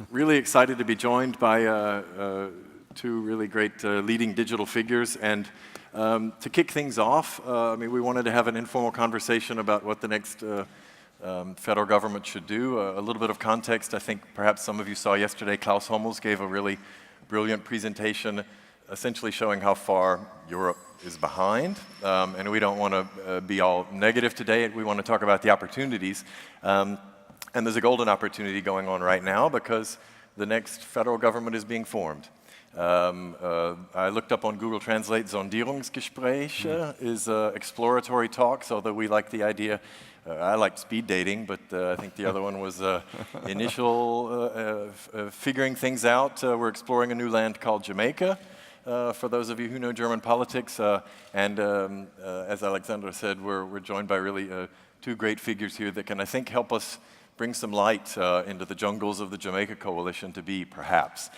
Really excited to be joined by two really great leading digital figures. And to kick things off, we wanted to have an informal conversation about what the next federal government should do. A little bit of context, I think perhaps some of you saw yesterday, Klaus Hommels gave a really brilliant presentation essentially showing how far Europe is behind. And we don't want to be all negative today. We want to talk about the opportunities. And there's a golden opportunity going on right now because the next federal government is being formed. I looked up on Google Translate, Sondierungsgespräche is exploratory talks, although we like the idea. I liked speed dating, but I think the other one was initial figuring things out. We're exploring a new land called Jamaica, for those of you who know German politics. And as Alexandra said, we're joined by really two great figures here that can, I think, help us bring some light into the jungles of the Jamaica Coalition to be, perhaps.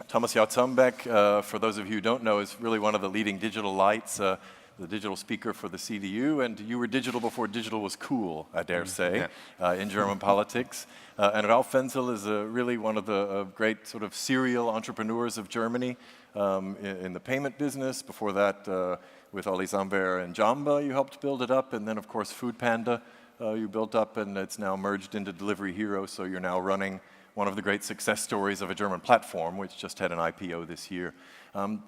Thomas Jauzombeck, for those of you who don't know, is really one of the leading digital lights, the digital speaker for the CDU, and you were digital before digital was cool, I dare say, in German politics. And Ralf Wenzel is really one of the great sort of serial entrepreneurs of Germany in the payment business. Before that, with Oli Samwer and Jamba, you helped build it up, and then, of course, Food Panda. You built up, and it's now merged into Delivery Hero, so you're now running one of the great success stories of a German platform, which just had an IPO this year.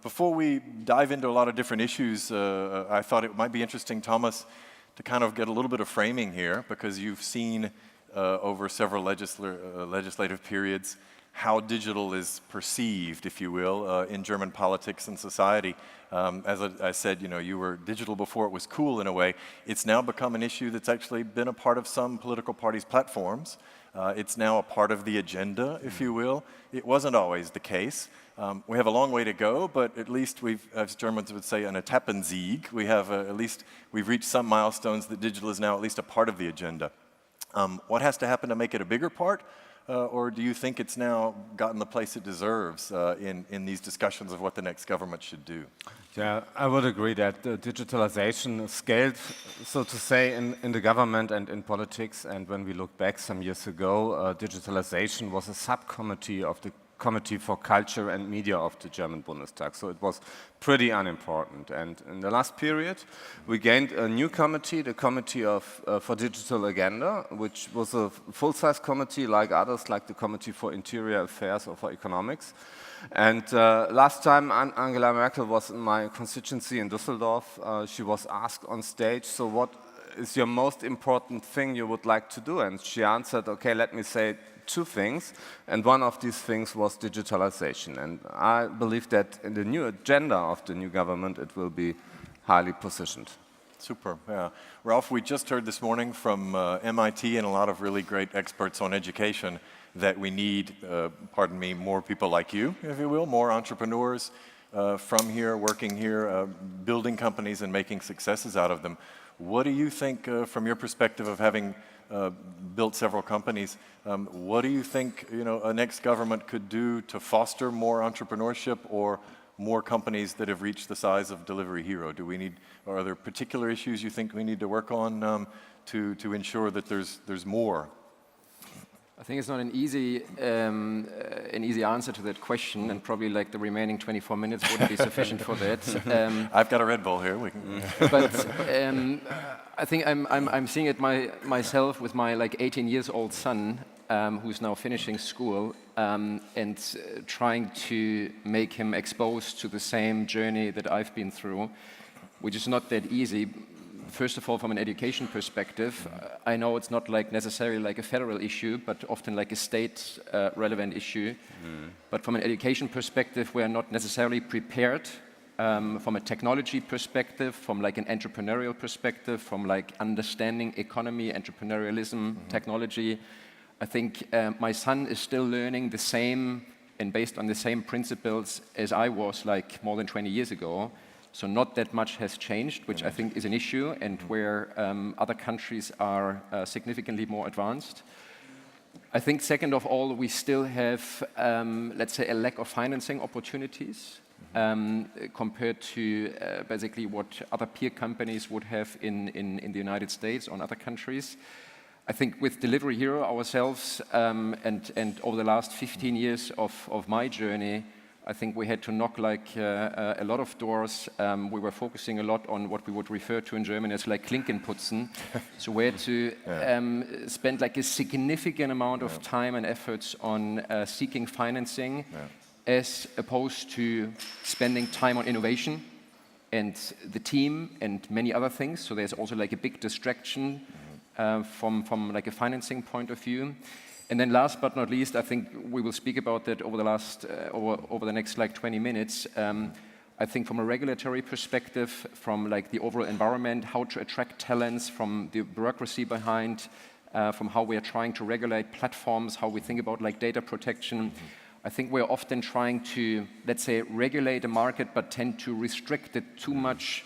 Before we dive into a lot of different issues, I thought it might be interesting, Thomas, to kind of get a little bit of framing here, because you've seen over several legislative periods how digital is perceived, if you will, in German politics and society. As I said, you were digital before it was cool in a way. It's now become an issue that's actually been a part of some political parties' platforms. It's now a part of the agenda, if you will. It wasn't always the case. We have a long way to go, but at least we've, as Germans would say, an Etappensieg. We have we've reached some milestones that digital is now at least a part of the agenda. What has to happen to make it a bigger part? Or do you think it's now gotten the place it deserves in these discussions of what the next government should do? Yeah, I would agree that digitalization scaled, so to say, in the government and in politics. And when we look back some years ago, digitalization was a subcommittee of the Committee for Culture and Media of the German Bundestag. So it was pretty unimportant. And in the last period, we gained a new committee, the Committee for Digital Agenda, which was a full-size committee like others, like the Committee for Interior Affairs or for Economics. And last time Angela Merkel was in my constituency in Düsseldorf, she was asked on stage, so what is your most important thing you would like to do? And she answered, okay, let me say two things, and one of these things was digitalization. And I believe that in the new agenda of the new government, it will be highly positioned. Super, yeah. Ralph, we just heard this morning from MIT and a lot of really great experts on education that we need, pardon me, more people like you, if you will, more entrepreneurs from here, working here, building companies and making successes out of them. What do you think, from your perspective of having built several companies, what do you think a next government could do to foster more entrepreneurship or more companies that have reached the size of Delivery Hero? Are there particular issues you think we need to work on to ensure that there's more? I think it's not an easy answer to that question, and probably like the remaining 24 minutes wouldn't be sufficient for that. I've got a Red Bull here. But I think I'm seeing it myself with my 18 years old son, who's now finishing school, and trying to make him exposed to the same journey that I've been through, which is not that easy. First of all, from an education perspective, I know it's not necessarily like a federal issue, but often like a state relevant issue. But from an education perspective, we are not necessarily prepared. From a technology perspective, from an entrepreneurial perspective, from understanding economy, entrepreneurialism, technology. I think my son is still learning the same and based on the same principles as I was more than 20 years ago. So not that much has changed, which I think is an issue, and where other countries are significantly more advanced. I think second of all, we still have, let's say, a lack of financing opportunities compared to basically what other peer companies would have in the United States or in other countries. I think with Delivery Hero ourselves, and over the last 15 years of my journey, I think we had to knock like a lot of doors. We were focusing a lot on what we would refer to in German as like Klinkenputzen. So we had to spend like a significant amount of time and efforts on seeking financing, as opposed to spending time on innovation and the team and many other things. So there's also like a big distraction from like a financing point of view. And then last but not least, I think we will speak about that over the next like 20 minutes. I think from a regulatory perspective, from like the overall environment, how to attract talents, from the bureaucracy behind, from how we are trying to regulate platforms, how we think about like data protection. I think we're often trying to, let's say, regulate a market, but tend to restrict it too much,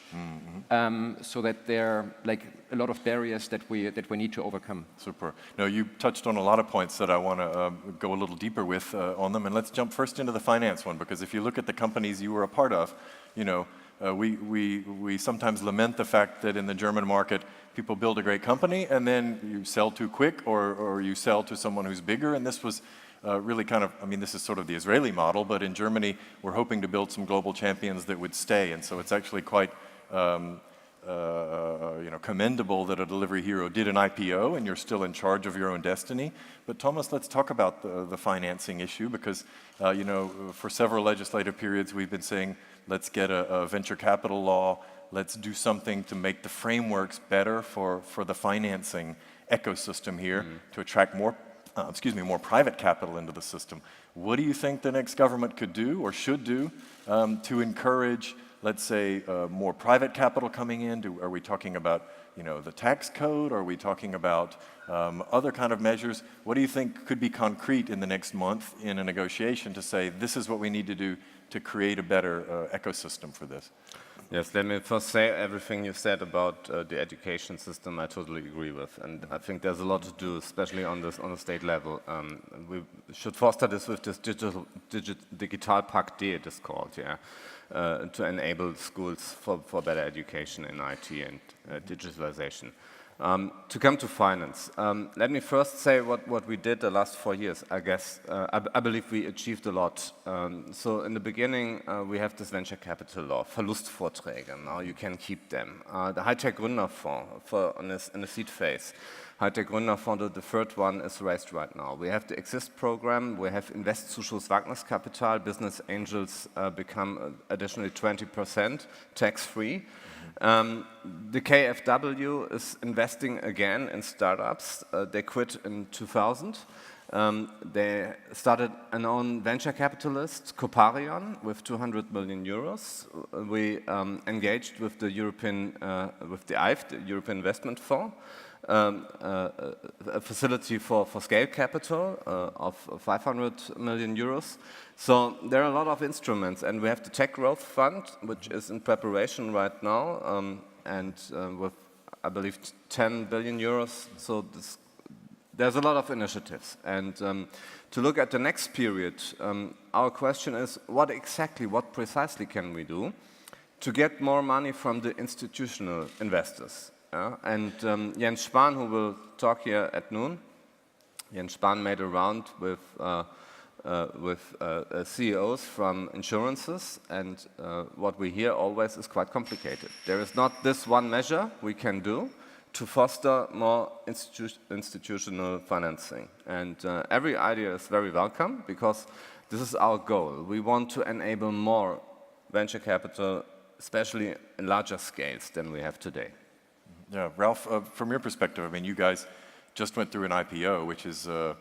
so that there are like a lot of barriers that we need to overcome. Super. No, you touched on a lot of points that I want to go a little deeper with on them, and let's jump first into the finance one, because if you look at the companies you were a part of, you know, we sometimes lament the fact that in the German market, people build a great company and then you sell too quick, or you sell to someone who's bigger, and this was really kind of, I mean, this is sort of the Israeli model, but in Germany, we're hoping to build some global champions that would stay, and so it's actually quite you know, commendable that a Delivery Hero did an IPO and you're still in charge of your own destiny. But Thomas, let's talk about the financing issue, because you know, for several legislative periods we've been saying, let's get a venture capital law, let's do something to make the frameworks better for the financing ecosystem here, to attract more private capital into the system. What do you think the next government could do or should do to encourage, let's say, more private capital coming in? Are we talking about, you know, the tax code? Are we talking about other kind of measures? What do you think could be concrete in the next month in a negotiation to say, this is what we need to do to create a better ecosystem for this? Yes, let me first say everything you said about the education system I totally agree with, and I think there's a lot to do, especially on the state level. We should foster this with this Digitalpakt D, it is called, to enable schools for better education in IT and digitalization. To come to finance, let me first say what we did the last 4 years. I guess I believe we achieved a lot. So in the beginning, we have this venture capital law, Verlustvorträge. Now you can keep them. The Hightech Gründerfonds in the seed phase. Hightech Gründerfonds, the third one, is raised right now. We have the Exist program. We have Investzuschuss Wagniskapital. Business angels become additionally 20% tax-free. The KfW is investing again in startups. They quit in 2000. They started an own venture capitalist, Coparion, with 200 million euros. We engaged with the European, with the EIF, the European Investment Fund, a facility for scale capital of 500 million euros. So there are a lot of instruments, and we have the Tech Growth Fund, which is in preparation right now, and with, I believe, 10 billion euros. So there's a lot of initiatives. And to look at the next period, our question is, what precisely can we do to get more money from the institutional investors? And Jens Spahn, who will talk here at noon, Jens Spahn made a round with CEOs from insurances, and what we hear always is quite complicated. There is not this one measure we can do to foster more institutional financing. And every idea is very welcome, because this is our goal. We want to enable more venture capital, especially in larger scales than we have today. Yeah, Ralph, from your perspective, I mean, you guys just went through an IPO, which is you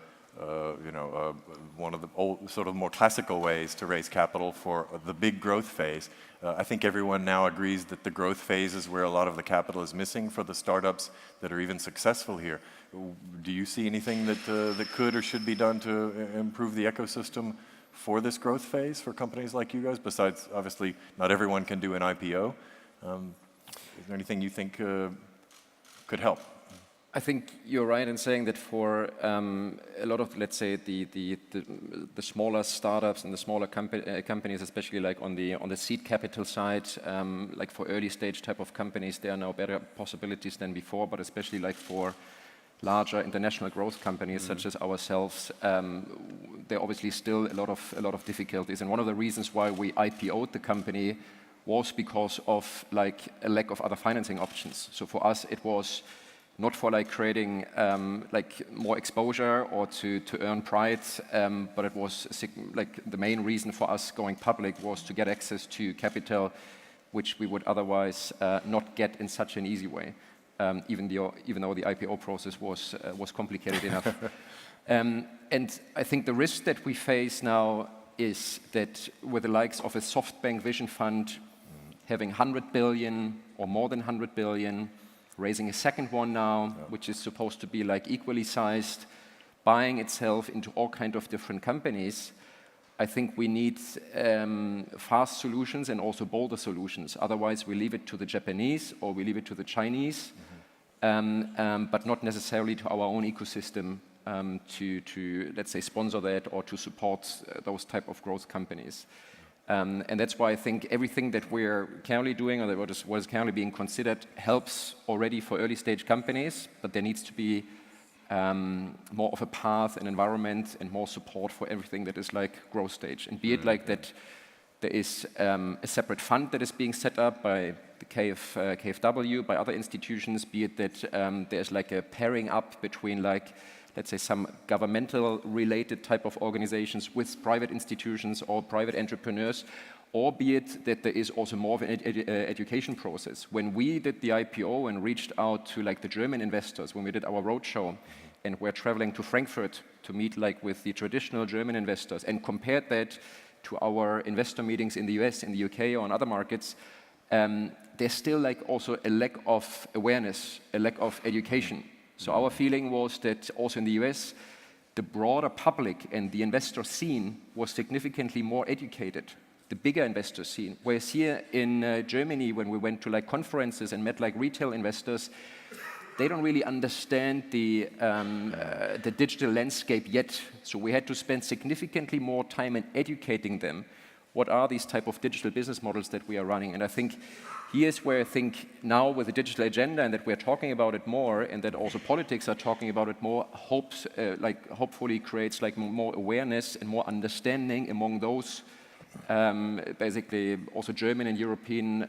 know, one of the old, sort of more classical ways to raise capital for the big growth phase. I think everyone now agrees that the growth phase is where a lot of the capital is missing for the startups that are even successful here. Do you see anything that could or should be done to improve the ecosystem for this growth phase for companies like you guys? Besides, obviously, not everyone can do an IPO. Is there anything you think could help? I think you're right in saying that for a lot of, let's say, the smaller startups and the smaller companies, especially like on the seed capital side, like for early stage type of companies, there are now better possibilities than before. But especially like for larger international growth companies such as ourselves, there are obviously still a lot of difficulties. And one of the reasons why we IPO'd the company was because of like a lack of other financing options. So for us, it was not for like creating like more exposure or to earn pride, but it was like the main reason for us going public was to get access to capital, which we would otherwise not get in such an easy way, even though the IPO process was complicated enough. And I think the risk that we face now is that with the likes of a SoftBank Vision Fund having 100 billion or more than 100 billion, raising a second one now, which is supposed to be like equally sized, buying itself into all kind of different companies, I think we need fast solutions and also bolder solutions. Otherwise, we leave it to the Japanese or we leave it to the Chinese, but not necessarily to our own ecosystem to, let's say, sponsor that or to support those type of growth companies. And that's why I think everything that we're currently doing or what is currently being considered helps already for early stage companies, but there needs to be more of a path and environment and more support for everything that is like growth stage. And be it like that there is a separate fund that is being set up by the KfW, by other institutions, be it that there's like a pairing up between like, let's say, some governmental related type of organizations with private institutions or private entrepreneurs, or be it that there is also more of an education process. When we did the IPO and reached out to like the German investors, when we did our roadshow and we're traveling to Frankfurt to meet like with the traditional German investors and compared that to our investor meetings in the US, in the UK or in other markets, there's still like also a lack of awareness, a lack of education. So our feeling was that also in the US, the broader public and the investor scene was significantly more educated, the bigger investor scene. Whereas here in Germany, when we went to like conferences and met like retail investors, they don't really understand the digital landscape yet. So we had to spend significantly more time in educating them. What are these type of digital business models that we are running? And I think here's where I think now with the digital agenda and that we're talking about it more and that also politics are talking about it more, hopefully creates like more awareness and more understanding among those basically also German and European,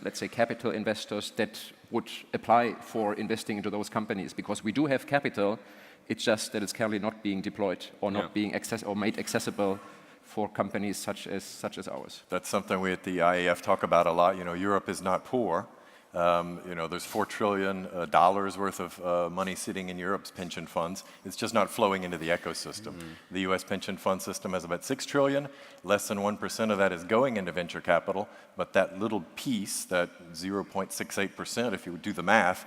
let's say, capital investors that would apply for investing into those companies. Because we do have capital, it's just that it's currently not being deployed or not being made accessible for companies such as ours. That's something we at the IAF talk about a lot. You know, Europe is not poor. You know, there's $4 trillion worth of money sitting in Europe's pension funds. It's just not flowing into the ecosystem. The US pension fund system has about $6 trillion. Less than 1% of that is going into venture capital, but that little piece, that 0.68%, if you do the math,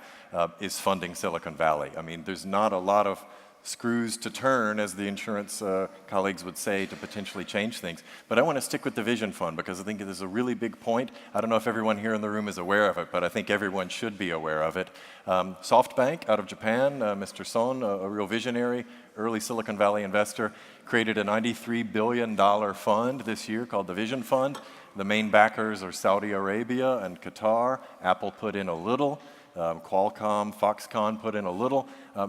is funding Silicon Valley. I mean, there's not a lot of screws to turn, as the insurance colleagues would say, to potentially change things. But I want to stick with the Vision Fund because I think it is a really big point. I don't know if everyone here in the room is aware of it, but I think everyone should be aware of it. SoftBank out of Japan, Mr. Son, a real visionary, early Silicon Valley investor, created a $93 billion fund this year called the Vision Fund. The main backers are Saudi Arabia and Qatar. Apple put in a little. Qualcomm, Foxconn put in a little.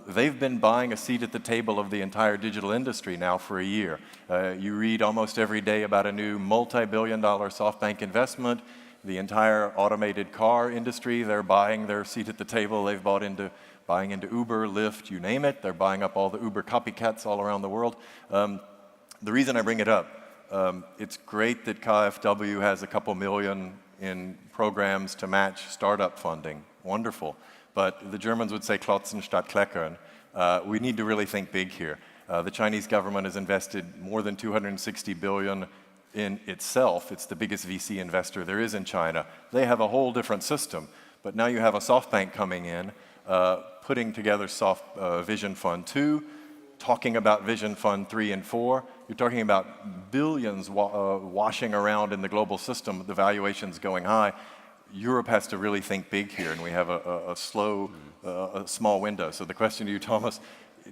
They've been buying a seat at the table of the entire digital industry now for a year. You read almost every day about a new multi-billion-dollar SoftBank investment. The entire automated car industry, they're buying their seat at the table. They've buying into Uber, Lyft, you name it. They're buying up all the Uber copycats all around the world. The reason I bring it up, it's great that KfW has a couple million in programs to match startup funding. Wonderful. But the Germans would say klotzen statt kleckern. We need to really think big here. The Chinese government has invested more than 260 billion in itself. It's the biggest VC investor there is in China. They have a whole different system. But now you have a SoftBank coming in, putting together Vision Fund 2, talking about Vision Fund 3 and 4. You're talking about billions washing around in the global system, the valuations going high. Europe has to really think big here, and we have a small window. So the question to you, Thomas,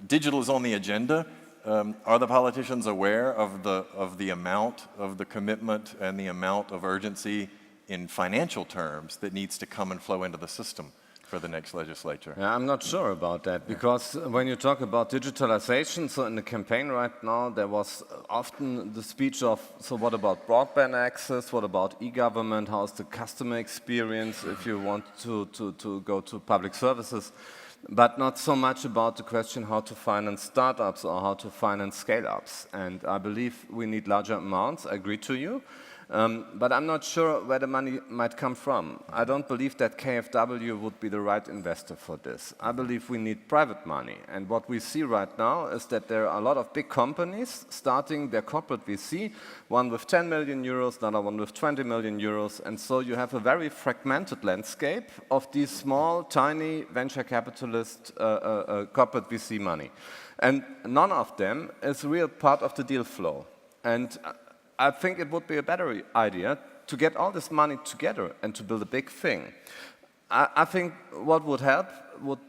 digital is on the agenda. Are the politicians aware of the amount of the commitment and the amount of urgency in financial terms that needs to come and flow into the system? for the next legislature? Yeah, I'm not sure about that, because when you talk about digitalization, so in the campaign right now, there was often the speech of, so what about broadband access, what about e-government, how's the customer experience if you want to go to public services, but not so much about the question how to finance startups or how to finance scale-ups. And I believe we need larger amounts, I agree to you. But I'm not sure where the money might come from. I don't believe that KfW would be the right investor for this. I believe we need private money. And what we see right now is that there are a lot of big companies starting their corporate VC, one with 10 million euros, another one with 20 million euros. And so you have a very fragmented landscape of these small, tiny venture capitalist corporate VC money. And none of them is a real part of the deal flow. And I think it would be a better idea to get all this money together and to build a big thing. I think what would help would,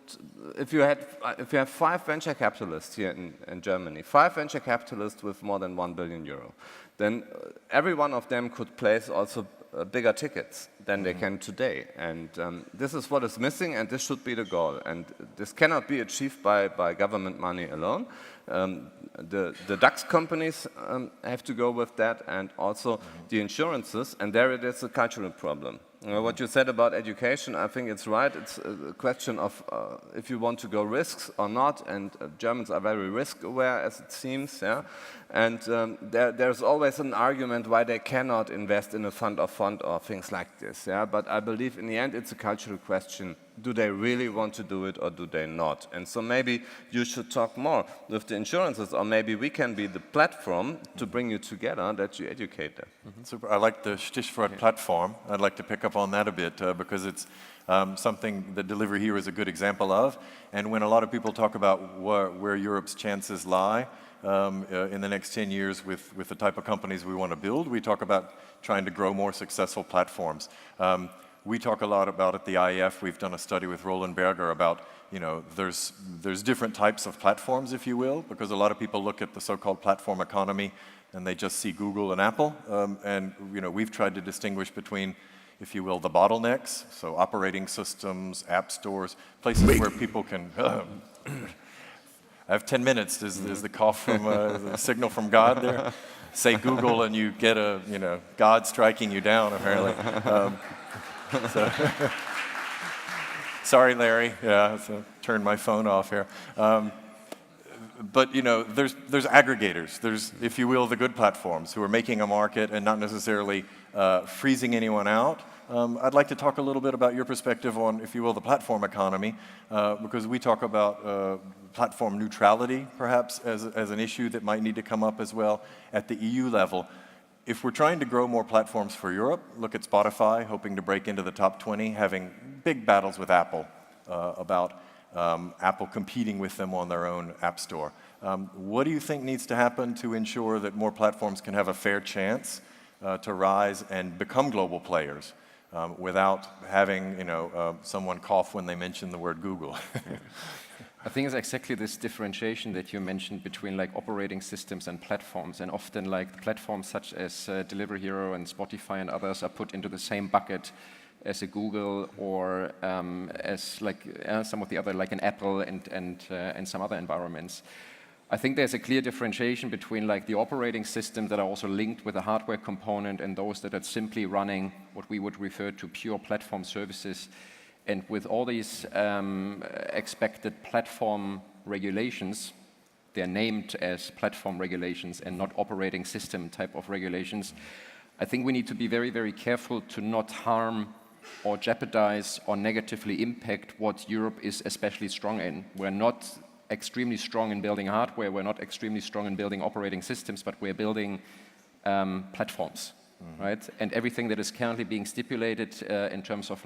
if you have 5 venture capitalists here in Germany, 5 venture capitalists with more than 1 billion euro, then every one of them could place also bigger tickets than they can today. And this is what is missing, and this should be the goal. And this cannot be achieved by government money alone. The DAX companies have to go with that, and also the insurances, and there it is a cultural problem. What you said about education, I think it's right. It's a question of if you want to go risks or not, and Germans are very risk aware, as it seems, yeah. And there's always an argument why they cannot invest in a fund of fund or things like this, yeah. But I believe in the end it's a cultural question. Do they really want to do it or do they not? And so maybe you should talk more with the insurances, or maybe we can be the platform to bring you together, that you educate them. Super. I like the Stichwort platform. I'd like to pick up on that a bit because it's something that Deliver Here is a good example of. And when a lot of people talk about where Europe's chances lie in the next 10 years with the type of companies we want to build, we talk about trying to grow more successful platforms. We talk a lot about at the IEF, we've done a study with Roland Berger about, there's different types of platforms, if you will, because a lot of people look at the so-called platform economy and they just see Google and Apple. And we've tried to distinguish between, if you will, the bottlenecks, so operating systems, app stores, places where people can... I have 10 minutes. Is the cough from the signal from God there? Say Google and you get God striking you down, apparently. Sorry, Larry. Yeah, so turn my phone off here. But there's aggregators. There's, if you will, the good platforms who are making a market and not necessarily freezing anyone out. I'd like to talk a little bit about your perspective on, if you will, the platform economy, because we talk about platform neutrality, perhaps, as an issue that might need to come up as well at the EU level. If we're trying to grow more platforms for Europe, look at Spotify, hoping to break into the top 20, having big battles with Apple about Apple competing with them on their own app store. What do you think needs to happen to ensure that more platforms can have a fair chance to rise and become global players without having someone cough when they mention the word Google? I think it's exactly this differentiation that you mentioned between operating systems and platforms, and often platforms such as Deliver Hero and Spotify and others are put into the same bucket as a Google or as some of the other, like an Apple and some other environments. I think there's a clear differentiation between the operating systems that are also linked with a hardware component and those that are simply running what we would refer to pure platform services. And with all these expected platform regulations, they're named as platform regulations and not operating system type of regulations. I think we need to be very, very careful to not harm or jeopardize or negatively impact what Europe is especially strong in. We're not extremely strong in building hardware, we're not extremely strong in building operating systems, but we're building platforms. Right? And everything that is currently being stipulated in terms of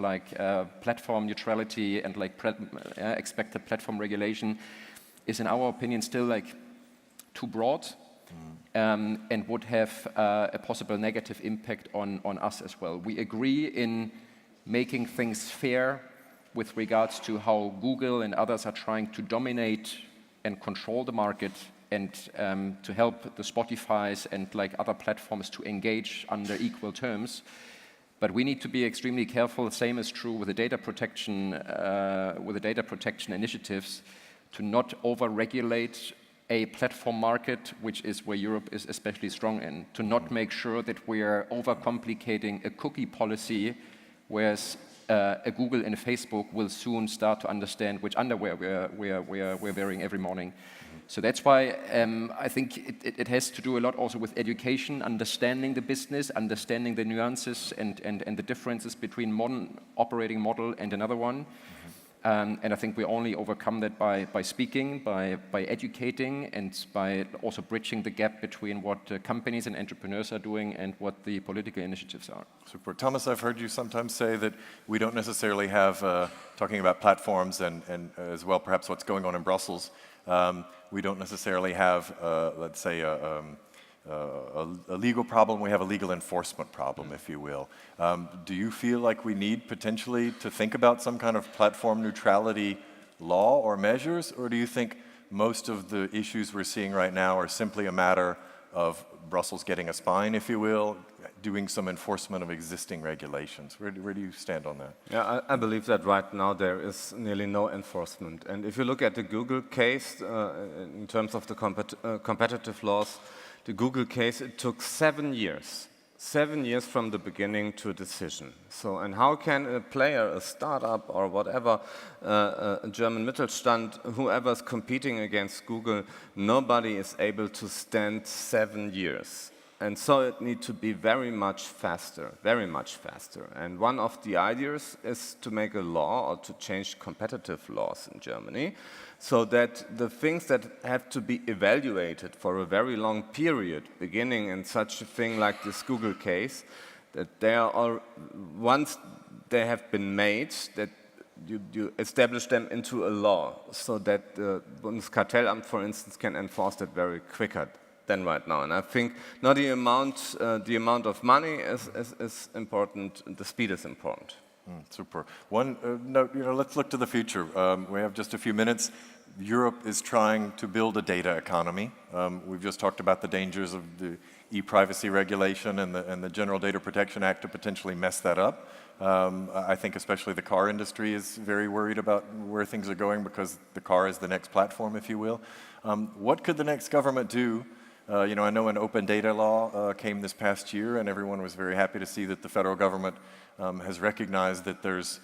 platform neutrality and expected platform regulation is, in our opinion, still too broad and would have a possible negative impact on us as well. We agree in making things fair with regards to how Google and others are trying to dominate and control the market, and to help the Spotifys and other platforms to engage under equal terms. But we need to be extremely careful. Same is true with the data protection initiatives, to not over-regulate a platform market, which is where Europe is especially strong in. To not make sure that we are overcomplicating a cookie policy, whereas a Google and a Facebook will soon start to understand which underwear we're wearing every morning. So that's why I think it has to do a lot also with education, understanding the business, understanding the nuances and the differences between one operating model and another one. And I think we only overcome that by speaking, by educating, and by also bridging the gap between what companies and entrepreneurs are doing and what the political initiatives are. Super. Thomas, I've heard you sometimes say that we don't necessarily have, talking about platforms and as well perhaps what's going on in Brussels, we don't necessarily have, let's say, a legal problem, we have a legal enforcement problem, if you will. Do you feel like we need potentially to think about some kind of platform neutrality law or measures, or do you think most of the issues we're seeing right now are simply a matter of Brussels getting a spine, if you will, doing some enforcement of existing regulations? Where do you stand on that? Yeah, I believe that right now there is nearly no enforcement. And if you look at the Google case, in terms of the competitive laws, the Google case, it took 7 years. 7 years from the beginning to a decision. So, and how can a player, a startup or whatever, a German Mittelstand, whoever is competing against Google, nobody is able to stand 7 years. And so it needs to be very much faster, very much faster. And one of the ideas is to make a law or to change competitive laws in Germany so that the things that have to be evaluated for a very long period, beginning in such a thing like this Google case, that they are all, once they have been made, that you establish them into a law so that the Bundeskartellamt, for instance, can enforce that very quicker than right now. And I think not the amount of money is important, the speed is important. Super. One note, let's look to the future. We have just a few minutes. Europe is trying to build a data economy. We've just talked about the dangers of the e-privacy regulation and the General Data Protection Act to potentially mess that up. I think especially the car industry is very worried about where things are going because the car is the next platform, if you will. What could the next government do? I know an open data law came this past year, and everyone was very happy to see that the federal government has recognized that there's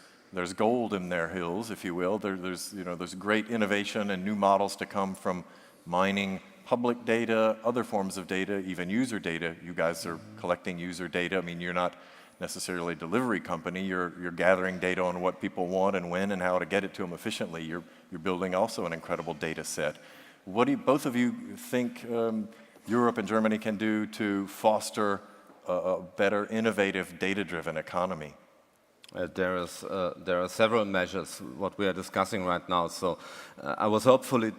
gold in their hills, if you will. There's great innovation and new models to come from mining public data, other forms of data, even user data. You guys are collecting user data. I mean, you're not necessarily a delivery company. You're gathering data on what people want and when and how to get it to them efficiently. You're building also an incredible data set. What do both of you think Europe and Germany can do to foster a better, innovative, data-driven economy? There are several measures, what we are discussing right now. So I was hopefully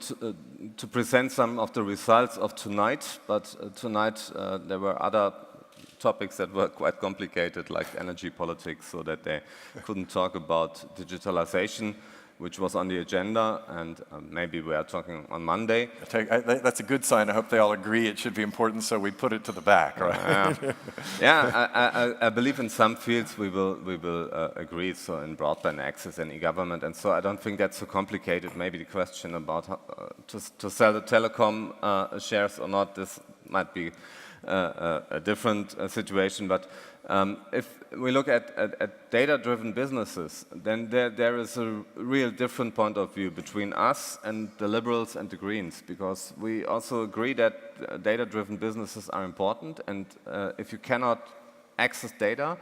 to present some of the results of tonight, but tonight there were other topics that were quite complicated, like energy politics, so that they couldn't talk about digitalization, which was on the agenda, and maybe we are talking on Monday. That's a good sign. I hope they all agree it should be important, so we put it to the back, right? I believe in some fields we will agree, so in broadband access and e-government, and so I don't think that's so complicated. Maybe the question about to sell the telecom shares or not, this might be a different situation, but if we look at data-driven businesses, then there is a real different point of view between us and the Liberals and the Greens, because we also agree that data-driven businesses are important, and if you cannot access data,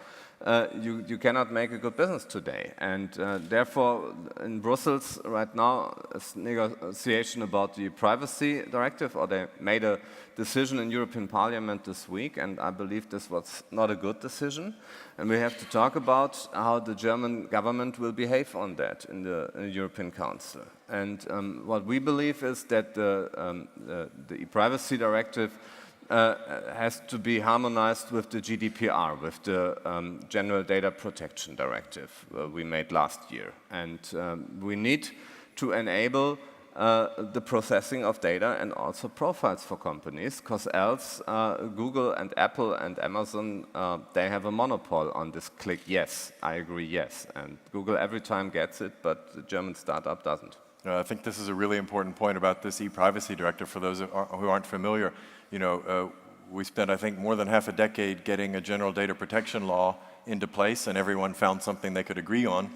you cannot make a good business today. And therefore, in Brussels right now, is negotiation about the privacy directive, or they made a decision in European Parliament this week, and I believe this was not a good decision. And we have to talk about how the German government will behave on that in the European Council. And what we believe is that the privacy directive has to be harmonized with the GDPR, with the General Data Protection Directive we made last year. And we need to enable the processing of data and also profiles for companies, because else Google and Apple and Amazon, they have a monopoly on this click yes, I agree yes. And Google every time gets it, but the German startup doesn't. I think this is a really important point about this e-privacy directive. For those who aren't familiar, we spent, I think, more than half a decade getting a general data protection law into place, and everyone found something they could agree on.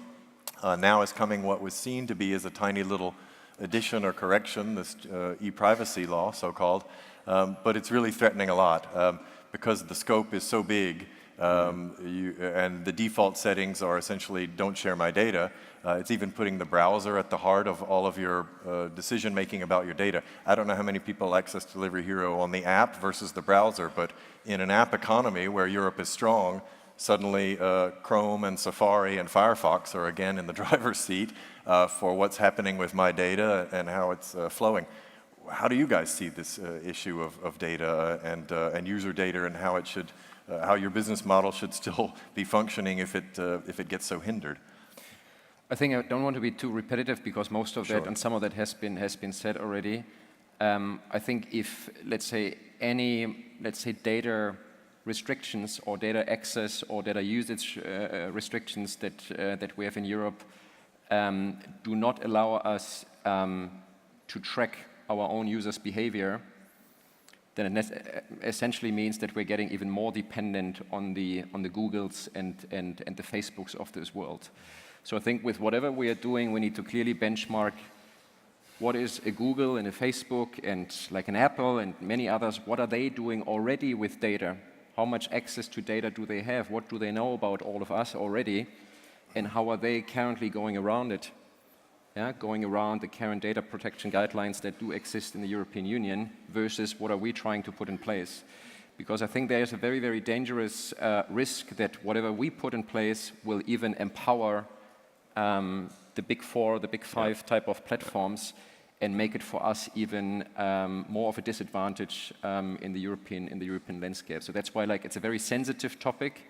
Now is coming what was seen to be as a tiny little addition or correction, this e-privacy law, so-called, but it's really threatening a lot because the scope is so big, and the default settings are essentially don't share my data. It's even putting the browser at the heart of all of your decision-making about your data. I don't know how many people access Delivery Hero on the app versus the browser, but in an app economy where Europe is strong, suddenly Chrome and Safari and Firefox are again in the driver's seat for what's happening with my data and how it's flowing. How do you guys see this issue of data and user data, and how it should, how your business model should still be functioning if it gets so hindered? I think I don't want to be too repetitive because most of that and some of that has been said already. I think if, let's say, any data restrictions or data access or data usage restrictions that we have in Europe do not allow us to track our own users' behavior, then it essentially means that we're getting even more dependent on the Googles and the Facebooks of this world. So I think with whatever we are doing, we need to clearly benchmark what is a Google and a Facebook and like an Apple and many others, what are they doing already with data? How much access to data do they have? What do they know about all of us already? And how are they currently going around it? Yeah, going around the current data protection guidelines that do exist in the European Union versus what are we trying to put in place? Because I think there is a very, very dangerous risk that whatever we put in place will even empower the big four, the big five type of platforms and make it for us even more of a disadvantage in the European landscape. So that's why it's a very sensitive topic,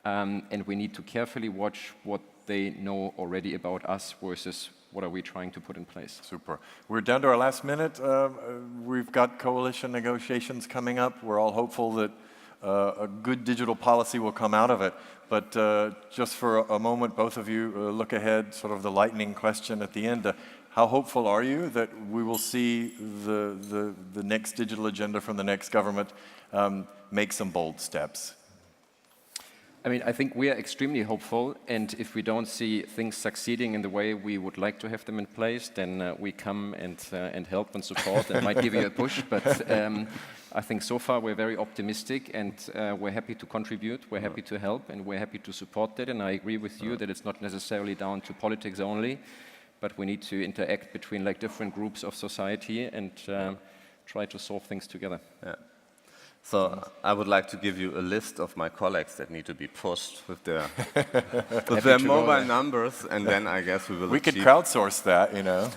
and we need to carefully watch what they know already about us versus what are we trying to put in place. Super. We're down to our last minute. We've got coalition negotiations coming up. We're all hopeful that a good digital policy will come out of it. But just for a moment, both of you look ahead, sort of the lightning question at the end. How hopeful are you that we will see the next digital agenda from the next government make some bold steps? I mean, I think we are extremely hopeful, and if we don't see things succeeding in the way we would like to have them in place, then we come and help and support and might give you a push. But I think so far we're very optimistic, and we're happy to contribute, we're happy to help, and we're happy to support that. And I agree with you that it's not necessarily down to politics only, but we need to interact between different groups of society and try to solve things together. Yeah. So I would like to give you a list of my colleagues that need to be pushed with their mobile numbers, and then I guess we will. We could crowdsource that,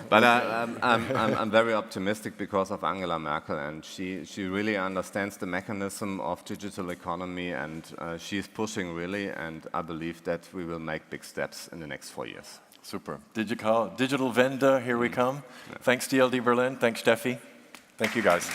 But I'm very optimistic because of Angela Merkel, and she really understands the mechanism of digital economy, and she is pushing really, and I believe that we will make big steps in the next 4 years. Super. Digital Wende, here we come. Yeah. Thanks DLD Berlin. Thanks Steffi. Thank you guys.